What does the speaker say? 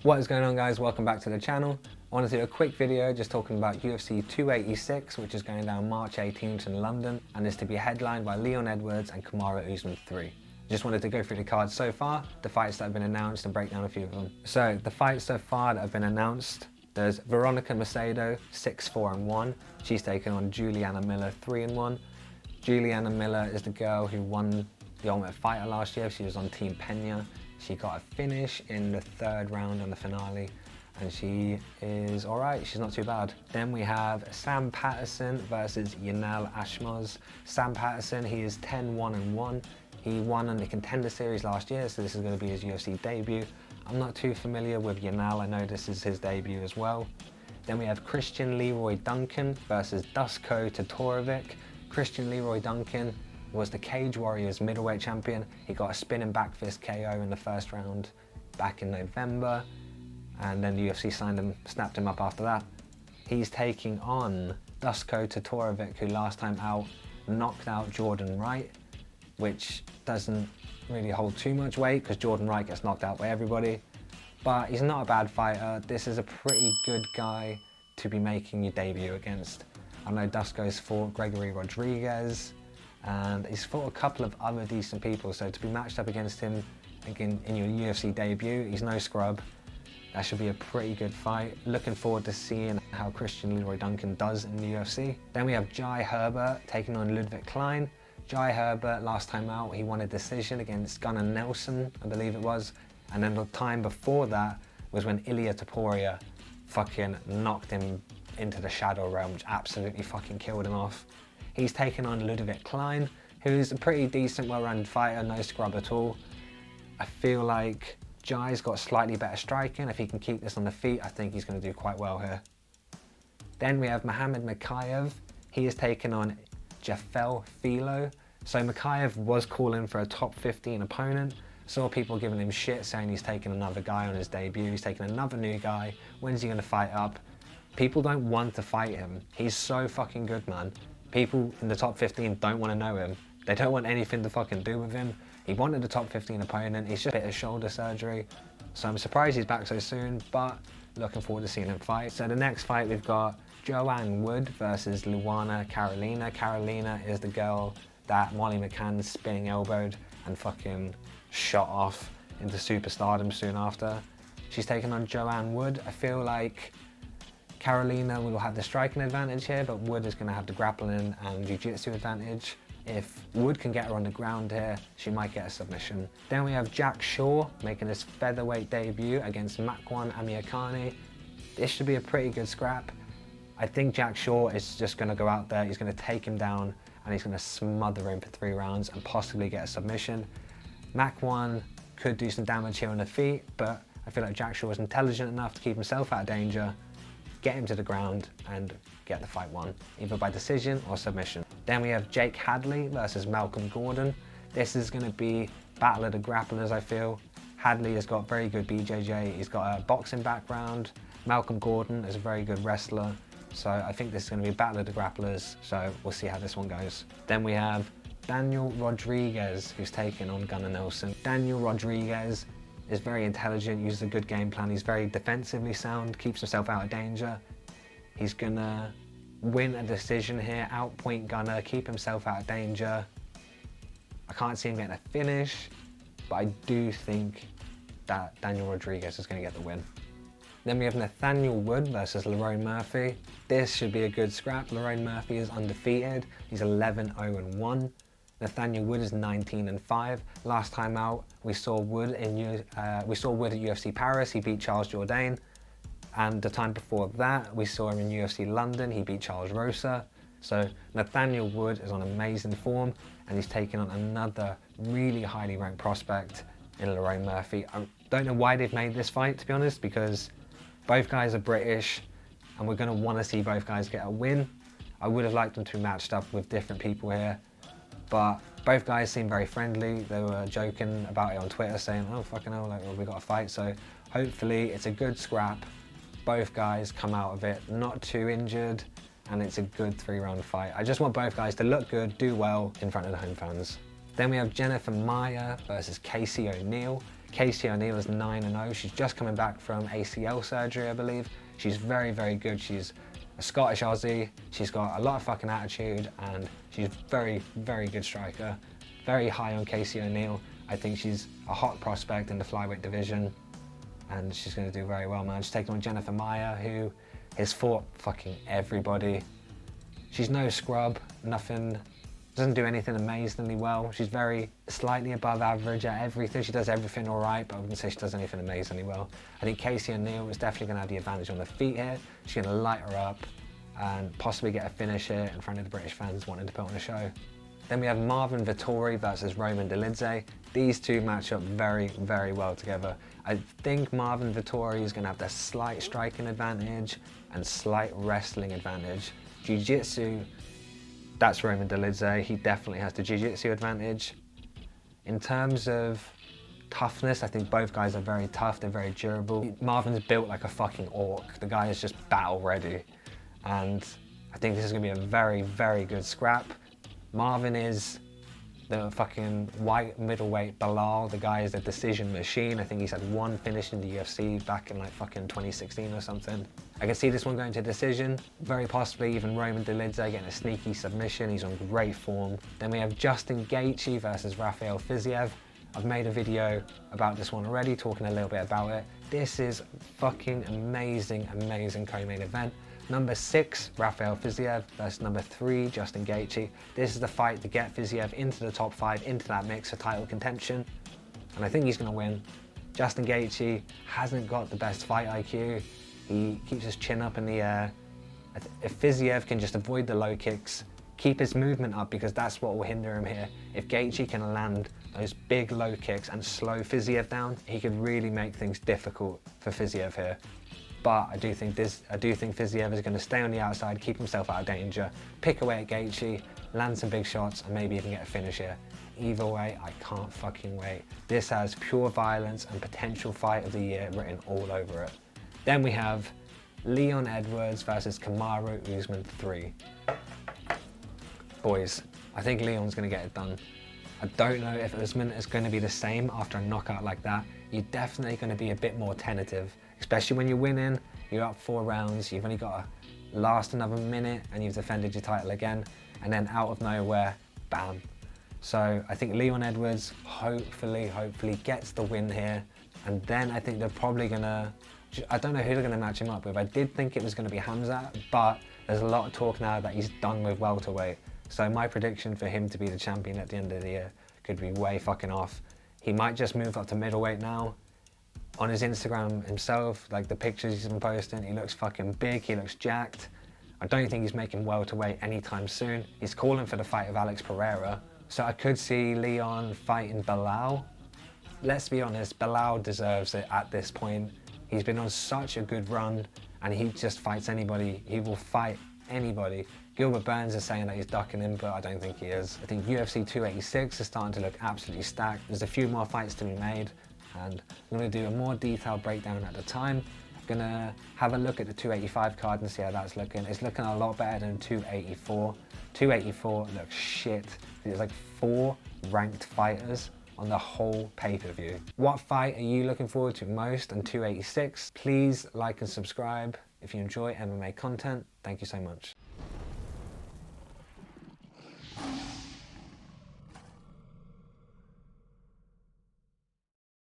What is going on, guys? Welcome back to the channel. I want to do a quick video just talking about UFC 286, which is going down March 18th in London, and is to be headlined by Leon Edwards and Kamaru Usman 3. Just wanted to go through the cards so far, the fights that have been announced, and break down a few of them. So the fights so far that have been announced, there's Veronica Macedo, 6-4-1. She's taken on Juliana Miller, 3-1. Juliana Miller is the girl who won the Ultimate Fighter last year. She was on Team Pena. She got a finish in the third round on the finale, and she is all right. She's not too bad. Then we have Sam Patterson versus Yanal Ashmoz. Sam Patterson, he is 10-1-1. He won on the Contender Series last year, so this is going to be his UFC debut. I'm not too familiar with Yanal. I know this is his debut as well. Then we have Christian Leeroy Duncan versus Dusko Tudorovic. Christian Leeroy Duncan was the Cage Warriors middleweight champion. He got a spinning back fist KO in the first round back in November, and then the UFC signed him, snapped him up after that. He's taking on Dusko Tudorovic, who last time out knocked out Jordan Wright, which doesn't really hold too much weight because Jordan Wright gets knocked out by everybody. But he's not a bad fighter. This is a pretty good guy to be making your debut against. I know Dusko's fought Gregory Rodriguez, and he's fought a couple of other decent people, so to be matched up against him again in your UFC debut, he's no scrub. That should be a pretty good fight. Looking forward to seeing how Christian Leeroy Duncan does in the UFC. Then we have Herbert taking on Ludovit Klien. Herbert, last time out, he won a decision against Gunnar Nelson, I believe it was. And then the time before that was when Ilia Topuria fucking knocked him into the shadow realm, which absolutely fucking killed him off. He's taken on Ludovit Klien, who's a pretty decent, well-rounded fighter, no scrub at all. I feel like Jai's got slightly better striking. If he can keep this on the feet, I think he's going to do quite well here. Then we have Mokaev. He is taken on Jafel Filho. So Mokaev was calling for a top 15 opponent. Saw people giving him shit, saying he's taking another guy on his debut. He's taking another new guy. When's he going to fight up? People don't want to fight him. He's so fucking good, man. People in the top 15 don't want to know him. They don't want anything to fucking do with him. He wanted a top 15 opponent. He's just a bit of shoulder surgery. So I'm surprised he's back so soon, but looking forward to seeing him fight. So the next fight, we've got Joanne Wood versus Luana Carolina. Carolina is the girl that Molly McCann spinning elbowed and fucking shot off into superstardom soon after. She's taken on Joanne Wood. I feel like Carolina will have the striking advantage here, but Wood is going to have the grappling and jiu-jitsu advantage. If Wood can get her on the ground here, she might get a submission. Then we have Jack Shaw making his featherweight debut against Makwan Amirkhani. This should be a pretty good scrap. I think Jack Shaw is just going to go out there, he's going to take him down, and he's going to smother him for 3 rounds and possibly get a submission. Makwan could do some damage here on the feet, but I feel like Jack Shaw is intelligent enough to keep himself out of danger, get him to the ground, and get the fight won, either by decision or submission. Then we have Jake Hadley versus Malcolm Gordon. This is going to be battle of the grapplers, I feel. Hadley has got very good BJJ, he's got a boxing background. Malcolm Gordon is a very good wrestler, so I think this is going to be battle of the grapplers, so we'll see how this one goes. Then we have Daniel Rodriguez, who's taken on Gunnar Nelson. Daniel Rodriguez is very intelligent, uses a good game plan, he's very defensively sound, keeps himself out of danger. He's gonna win a decision here, outpoint Gunnar, keep himself out of danger. I can't see him getting a finish, but I do think that Daniel Rodriguez is gonna get the win. Then we have Nathaniel Wood versus Lerone Murphy. This should be a good scrap. Lerone Murphy is undefeated, he's 11-0-1. Nathaniel Wood is 19-5. Last time out, we saw Wood at UFC Paris. He beat Charles Jourdain, and the time before that, we saw him in UFC London. He beat Charles Rosa. So Nathaniel Wood is on amazing form, and he's taking on another really highly ranked prospect in Lerone Murphy. I don't know why they've made this fight, to be honest, because both guys are British, and we're going to want to see both guys get a win. I would have liked them to be matched up with different people here, but both guys seem very friendly. They were joking about it on Twitter, saying, oh, fucking hell, like, well, we got a fight. So hopefully it's a good scrap. Both guys come out of it not too injured, and it's a good 3-round fight. I just want both guys to look good, do well in front of the home fans. Then we have Jennifer Maia versus Casey O'Neill. Casey O'Neill is 9-0. She's just coming back from ACL surgery, I believe. She's very, very good. She's a Scottish Aussie. She's got a lot of fucking attitude, and she's very, very good striker. Very high on Casey O'Neill. I think she's a hot prospect in the flyweight division, and she's going to do very well, man. She's taking on Jennifer Maia, who has fought fucking everybody. She's no scrub, nothing, doesn't do anything amazingly well. She's very slightly above average at everything. She does everything all right, but I wouldn't say she does anything amazingly well. I think Casey O'Neill is definitely going to have the advantage on the feet here. She's going to light her up and possibly get a finish here in front of the British fans wanting to put on a show. Then we have Marvin Vettori versus Roman Dolidze. These two match up very, very well together. I think Marvin Vettori is going to have the slight striking advantage and slight wrestling advantage. Jiu-jitsu, that's Roman Dolidze. He definitely has the jiu-jitsu advantage. In terms of toughness, I think both guys are very tough, they're very durable. Marvin's built like a fucking orc. The guy is just battle ready. And I think this is going to be a very, very good scrap. Marvin is the fucking white middleweight Bilal. The guy is a decision machine. I think he's had one finish in the UFC back in like fucking 2016 or something. I can see this one going to decision. Very possibly even Roman Dolidze getting a sneaky submission. He's on great form. Then we have Justin Gaethje versus Rafael Fizev. I've made a video about this one already, talking a little bit about it. This is fucking amazing, amazing co-main event. Number 6, Rafael Fizev versus number 3, Justin Gaethje. This is the fight to get Fizev into the top 5, into that mix for title contention. And I think he's going to win. Justin Gaethje hasn't got the best fight IQ. He keeps his chin up in the air. If Fizev can just avoid the low kicks, keep his movement up, because that's what will hinder him here. If Gaethje can land those big low kicks and slow Fizev down, he could really make things difficult for Fizev here. But I do think Fizev is going to stay on the outside, keep himself out of danger, pick away at Gaethje, land some big shots, and maybe even get a finish here. Either way, I can't fucking wait. This has pure violence and potential fight of the year written all over it. Then we have Leon Edwards versus Kamaru Usman 3. Boys, I think Leon's going to get it done. I don't know if Usman is going to be the same after a knockout like that. You're definitely going to be a bit more tentative. Especially when you're winning, you're up 4 rounds, you've only got to last another minute and you've defended your title again, and then out of nowhere, bam. So I think Leon Edwards hopefully gets the win here, and then I think they're probably gonna, I don't know who they're gonna match him up with. I did think it was gonna be Hamza, but there's a lot of talk now that he's done with welterweight. So my prediction for him to be the champion at the end of the year could be way fucking off. He might just move up to middleweight now. On his Instagram himself, like the pictures he's been posting, he looks fucking big, he looks jacked. I don't think he's making welterweight anytime soon. He's calling for the fight of Alex Pereira. So I could see Leon fighting Bilal. Let's be honest, Bilal deserves it at this point. He's been on such a good run, and he just fights anybody. He will fight anybody. Gilbert Burns is saying that he's ducking him, but I don't think he is. I think UFC 286 is starting to look absolutely stacked. There's a few more fights to be made, and I'm going to do a more detailed breakdown at the time. I'm going to have a look at the 285 card and see how that's looking. It's looking a lot better than 284. 284 looks shit. There's like 4 ranked fighters on the whole pay-per-view. What fight are you looking forward to most on 286? Please like and subscribe if you enjoy MMA content. Thank you so much.